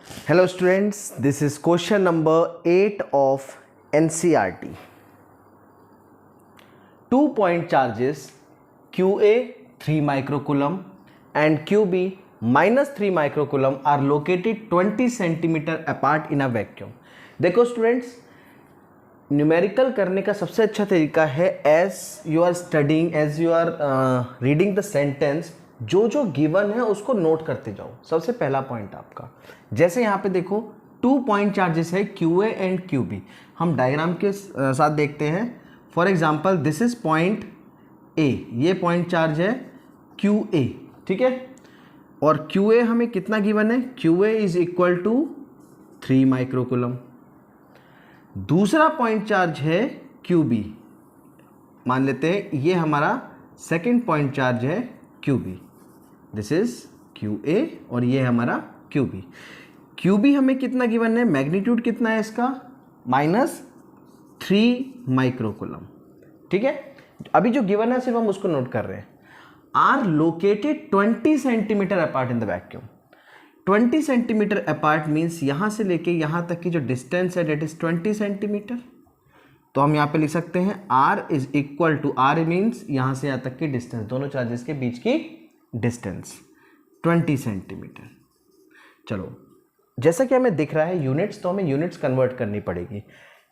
Hello students, this is question number 8 of NCERT. 2-point charges QA 3 microcoulomb and QB minus 3 microcoulomb are located 20 centimeter apart in a vacuum. देखो students, numerical करने का सबसे अच्छा तरीका है as you are studying, as you are reading the sentence, जो given है उसको नोट करते जाओ. सबसे पहला पॉइंट आपका, जैसे यहाँ पे देखो 2 पॉइंट चार्जेस है QA एंड QB. हम डायग्राम के साथ देखते हैं. For example this is point A, ये पॉइंट चार्ज है QA, ठीक है. और QA हमें कितना गिवन है? QA is equal to 3 microcoulomb. दूसरा पॉइंट चार्ज है QB, मान लेते हैं ये हमारा सेकंड पॉइंट चार्ज है QB. दिस इज QA और ये हमारा QB. QB हमें कितना गिवन है? मैग्नीट्यूड कितना है इसका? -3 माइक्रोकूलम, ठीक है. अभी जो गिवन है सिर्फ हम उसको नोट कर रहे हैं. Are located 20 centimetre apart in the vacuum. 20 centimetre apart means यहाँ से लेके यहाँ तक की जो डिस्टेंस है डेट इज 20 सेंटीमीटर. तो हम यहाँ पे लिख सकते हैं R is equal to, R means यहाँ से यहाँ तक की डिस्टेंस, दोनों चार्जेस के बीच की डिस्टेंस 20 सेंटीमीटर. चलो, जैसा कि हमें दिख रहा है यूनिट्स, तो हमें यूनिट्स कन्वर्ट करनी पड़ेगी.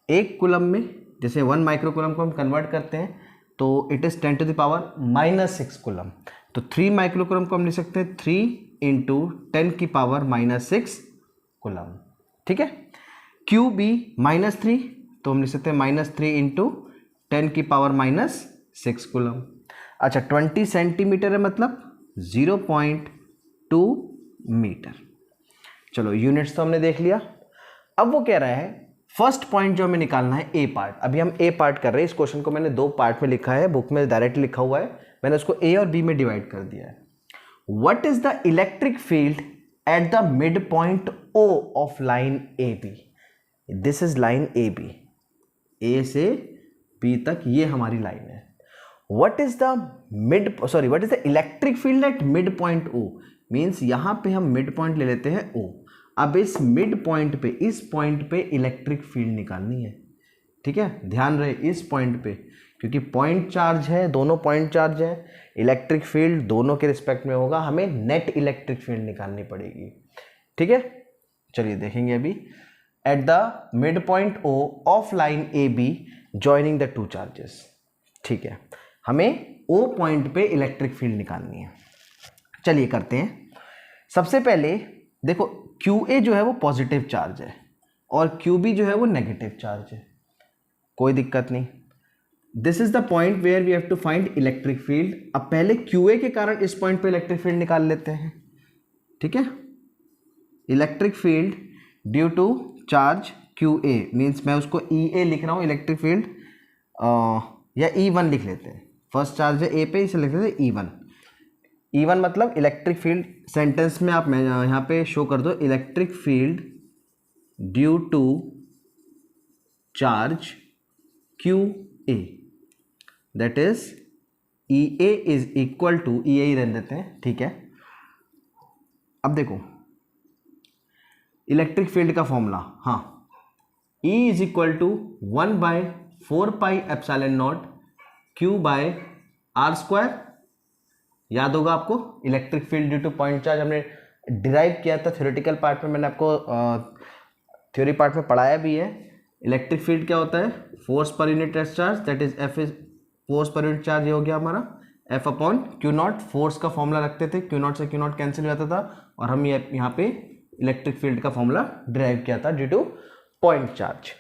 एक कूलम में जैसे 1 माइक्रोकूलम को हम कन्वर्ट करते हैं तो इट इज़ 10⁻⁻6 कूलम. तो 3 माइक्रोकूलम को हम लिख सकते हैं 3 इंटू 10⁻⁻6 कूलम, ठीक है. QB -3, तो हम लिख सकते हैं -3 इंटू 10⁻⁻6 कूलम. अच्छा, 20 सेंटीमीटर है मतलब 0.2 मीटर. चलो, यूनिट्स तो हमने देख लिया. अब वो कह रहा है फर्स्ट पॉइंट जो हमें निकालना है A पार्ट. अभी हम A पार्ट कर रहे हैं. इस क्वेश्चन को मैंने 2 पार्ट में लिखा है, बुक में डायरेक्ट लिखा हुआ है, मैंने उसको A और B में डिवाइड कर दिया है. What is the electric field at the midpoint O of line AB? This is line AB. A से B तक ये हमारी लाइन है. What is the electric field at midpoint O? Means यहाँ पे हम midpoint ले लेते हैं O. अब इस midpoint पे, इस पॉइंट पे इलेक्ट्रिक फील्ड निकालनी है, ठीक है. ध्यान रहे इस पॉइंट पे, क्योंकि पॉइंट चार्ज है, दोनों पॉइंट चार्ज है, इलेक्ट्रिक फील्ड दोनों के रिस्पेक्ट में होगा. हमें नेट इलेक्ट्रिक फील्ड निकालनी पड़ेगी, ठीक है. चलिए देखेंगे अभी. At the mid point O of line AB joining the 2 charges, ठीक है. हमें O पॉइंट पे इलेक्ट्रिक फील्ड निकालनी है. चलिए करते हैं. सबसे पहले देखो, QA जो है वो पॉजिटिव चार्ज है और QB जो है वो नेगेटिव चार्ज है. कोई दिक्कत नहीं. This is the point where we have to find electric field. अब पहले QA के कारण इस पॉइंट पे इलेक्ट्रिक फील्ड निकाल लेते हैं, ठीक है. Electric field due to charge QA means मैं उसको EA लिख रहा हूँ इलेक्ट्रिक फील्ड, या E1 लिख लेते हैं. फर्स्ट चार्ज है A पे, इसे लिख लेते हैं E1. E1 मतलब इलेक्ट्रिक फील्ड. सेंटेंस में आप मैं यहाँ पे शो कर दो, electric field due to charge QA, that is EA is equal to, EA ही रहने देते हैं, ठीक है. अब देखो इलेक्ट्रिक फील्ड का फॉर्मूला, हाँ, E is equal to 1/4πε0 Q/r². याद होगा आपको, electric field due to point charge हमने डिराइव किया था थ्योरेटिकल पार्ट में, मैंने आपको थ्योरी पार्ट में पढ़ाया भी है. इलेक्ट्रिक फील्ड क्या होता है? Force per unit charge, that is F is force per unit charge. ये हो गया हमारा F/Q0. फोर्स का फॉर्मूला रखते थे, Q0 से Q0 कैंसिल हो जाता था, और हम ये यहाँ पे इलेक्ट्रिक फील्ड का फॉर्मूला डिराइव किया था ड्यू टू पॉइंट चार्ज.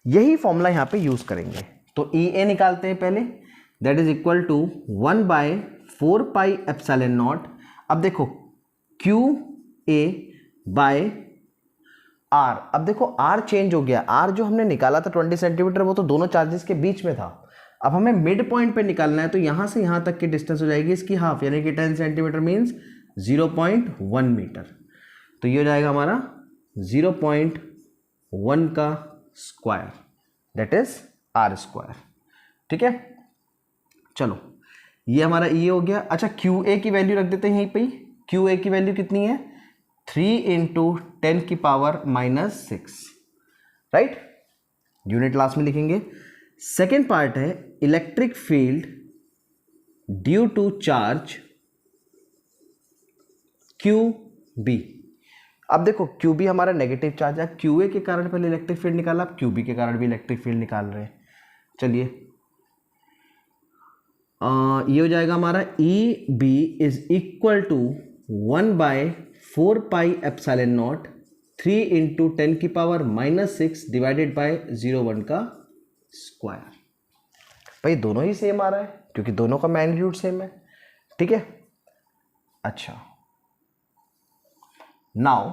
यही फॉर्मूला यहाँ पे यूज करेंगे. तो EA निकालते हैं पहले, दैट इज इक्वल टू 1/4πε0. अब देखो QA/R. अब देखो R चेंज हो गया. R जो हमने निकाला था 20 सेंटीमीटर, वो तो दोनों चार्जेस के बीच में था. अब हमें मिड पॉइंट पे निकालना है, तो यहां से यहां तक की डिस्टेंस हो जाएगी इसकी हाफ, यानी कि 10 सेंटीमीटर मीन्स 0.1 मीटर. तो ये हो जाएगा हमारा 0.1 का स्क्वायर, दैट इज R², ठीक है. चलो, ये हमारा E हो गया. अच्छा, QA की वैल्यू रख देते हैं यहीं पे. QA की वैल्यू कितनी है? 3 इंटू 10 की पावर -6, राइट। यूनिट लास्ट में लिखेंगे। सेकेंड पार्ट है electric field due to charge Q B. अब देखो क्यू बी हमारा नेगेटिव चार्ज है, क्यू ए के कारण पहले इलेक्ट्रिक फील्ड निकाला, अब क्यू बी के कारण भी इलेक्ट्रिक फील्ड निकाल रहे हैं। चलिए ये हो जाएगा हमारा E B is equal to 1/4πε0 3 into 10 की पावर -6 डिवाइडेड बाय 0.1 का स्क्वायर। भाई दोनों ही सेम आ रहा है क्योंकि दोनों का मैग्नीट्यूड सेम है, ठीक है। अच्छा, now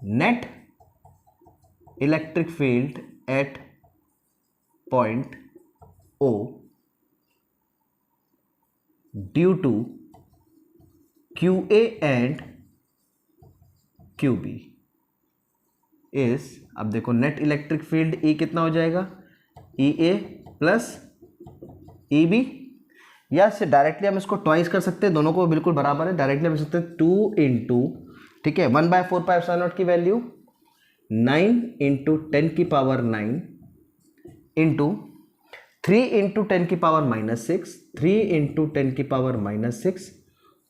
net electric field at point O due to QA and QB is, अब देखो नेट इलेक्ट्रिक फील्ड E कितना हो जाएगा, EA प्लस EB, या से डायरेक्टली हम इसको ट्वाइस कर सकते हैं, दोनों को बिल्कुल बराबर है, डायरेक्टली हम सकते हैं 2 इंटू, ठीक है, 1/4πε0 की वैल्यू 9 इंटू 10 की पावर 9 इंटू 3 इंटू 10 की पावर -6, 3 इंटू 10 की पावर -6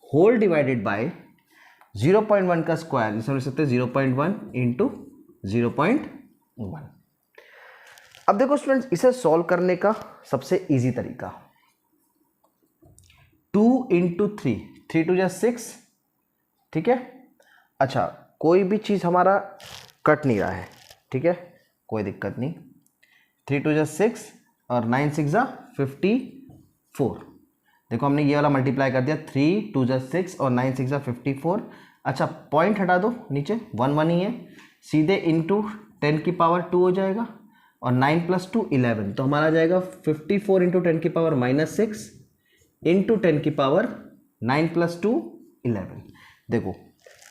होल डिवाइडेड बाय 0.1 का स्क्वायर, जिसे हम लिख सकते हैं 0.1 इंटू 0.1। अब देखो स्टूडेंट्स, इसे सॉल्व करने का सबसे इजी तरीका 2 इंटू 3, 3 2 6, ठीक है। अच्छा, कोई भी चीज़ हमारा कट नहीं रहा है, ठीक है, कोई दिक्कत नहीं। 3 2 6 और 9 6 54। देखो हमने ये वाला मल्टीप्लाई कर दिया, 3 2 6 और 9 6 54। अच्छा, पॉइंट हटा दो, नीचे 1 1 ही है, सीधे इंटू 10 की पावर 2 हो जाएगा और 9 + 2 11, तो हमारा आ जाएगा 54 इंटू 10 की पावर -6 इंटू 10 की पावर 9 + 2 11। देखो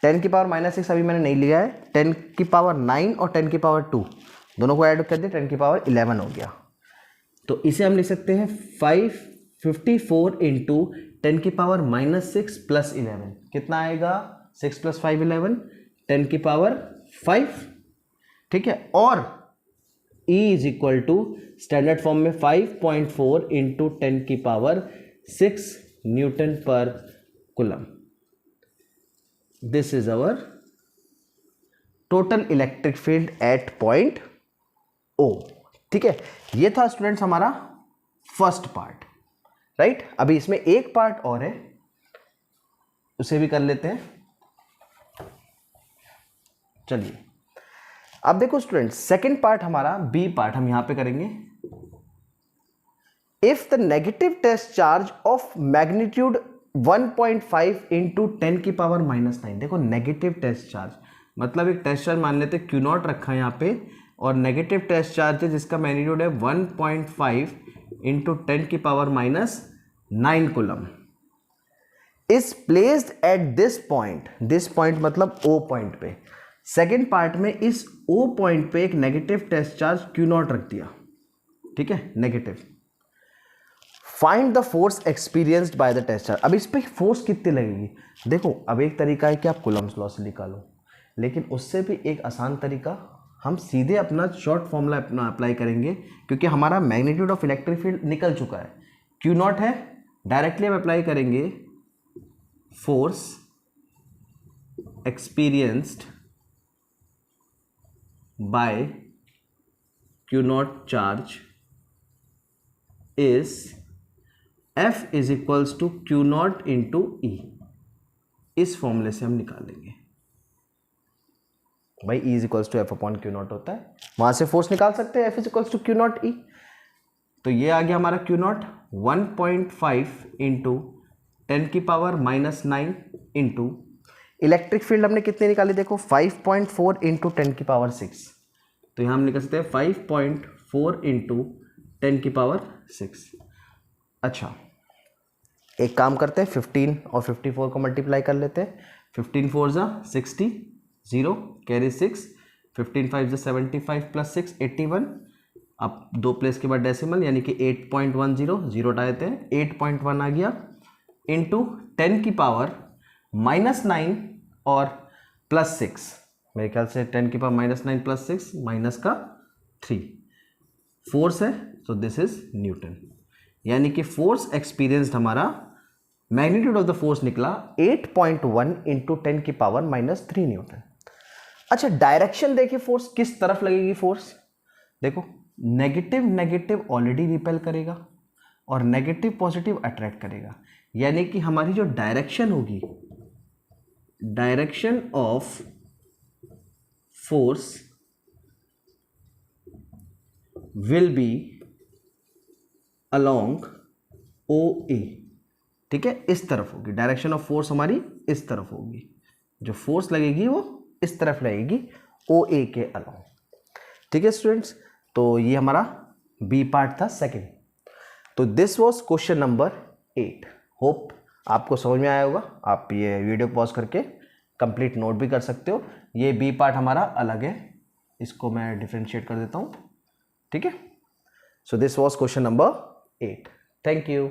10 की पावर -6 अभी मैंने नहीं लिया है, 10 की पावर 9 और 10 की पावर 2 दोनों को ऐड कर दिया, 10 की पावर 11 हो गया। तो इसे हम लिख सकते हैं 554 इंटू 10 की पावर -6 प्लस 11, कितना आएगा, 6 + 5 11, 10 की पावर 5, ठीक है। और E is equal to standard form में 5.4 इंटू 10 की पावर 6 न्यूटन पर coulomb. This is our total electric field at point O, ठीक है। ये था स्टूडेंट्स हमारा फर्स्ट पार्ट, राइट। अभी इसमें एक पार्ट और है, उसे भी कर लेते हैं। चलिए अब देखो स्टूडेंट्स, सेकंड पार्ट हमारा बी पार्ट हम यहां पे करेंगे। If the negative test charge of magnitude 1.5 into 10 की पावर -9। देखो नेगेटिव टेस्ट चार्ज मतलब एक टेस्ट चार्ज मान लेते Q0 रखा है यहाँ पे, और नेगेटिव टेस्ट चार्ज है जिसका मैग्नीट्यूड है 1.5 इंटू 10 की power -9 coulomb, is placed at this point. This point मतलब O पॉइंट पे। सेकेंड पार्ट में इस O पॉइंट पे एक नेगेटिव टेस्ट चार्ज Q0 रख दिया, ठीक है, negative. Find the force experienced by the test charge. अब इस पे फोर्स कितनी लगेगी, देखो अब एक तरीका है कि आप कूलम्स लॉ से निकालो, लेकिन उससे भी एक आसान तरीका, हम सीधे अपना शॉर्ट फॉर्मूला अपना अप्लाई करेंगे, क्योंकि हमारा मैग्नीट्यूड ऑफ इलेक्ट्रिक फील्ड निकल चुका है, Q0 है, डायरेक्टली हम अप्लाई करेंगे force experienced by Q0 charge is F is equals to Q0 into E। इस फॉर्मूले से हम निकालेंगे, भाई E is equals to F upon Q0 होता है, वहां से फोर्स निकाल सकते हैं, F is equals to Q0 E। तो ये आ गया हमारा Q0 1.5 इंटू 10 की पावर -9 इंटू इलेक्ट्रिक फील्ड हमने कितने निकाली, देखो 5.4 इंटू 10 की पावर 6, तो यहाँ हम निकाल सकते हैं 5.4 इंटू 10 की पावर 6। अच्छा, एक काम करते हैं, 15 और 54 को मल्टीप्लाई कर लेते हैं। 15 4 ज़ा 60, 0 कैरी 6, 15 5 ज़ा 75 प्लस 6 81। अब 2 प्लेस के बाद डेसिमल यानी कि 8.10, 0 हटा देते हैं, 8.1 आ गया इंटू 10 की पावर -9 और +6, मेरे ख्याल से 10 की पावर -9 + 6 माइनस का 3 फोर्स है, तो दिस इज न्यूटन। यानी कि फोर्स एक्सपीरियंस्ड हमारा मैग्नीट्यूड ऑफ द फोर्स निकला 8.1 इंटू 10 की पावर -3 न्यूटन। अच्छा, डायरेक्शन देखिए, फोर्स किस तरफ लगेगी। फोर्स देखो, नेगेटिव नेगेटिव ऑलरेडी रिपेल करेगा और नेगेटिव पॉजिटिव अट्रैक्ट करेगा, यानी कि हमारी जो डायरेक्शन होगी, direction of force will be along O A. ठीक है, इस तरफ होगी डायरेक्शन ऑफ फोर्स हमारी, इस तरफ होगी, जो फोर्स लगेगी वो इस तरफ लगेगी ओ ए के अलोंग। ठीक है स्टूडेंट्स, तो ये हमारा बी पार्ट था सेकंड। तो this was question number 8। Hope आपको समझ में आया होगा। आप ये वीडियो पॉज करके कंप्लीट नोट भी कर सकते हो। ये बी पार्ट हमारा अलग है, इसको मैं डिफरेंशिएट कर देता हूँ। ठीक है, so this was question number 8। Thank you.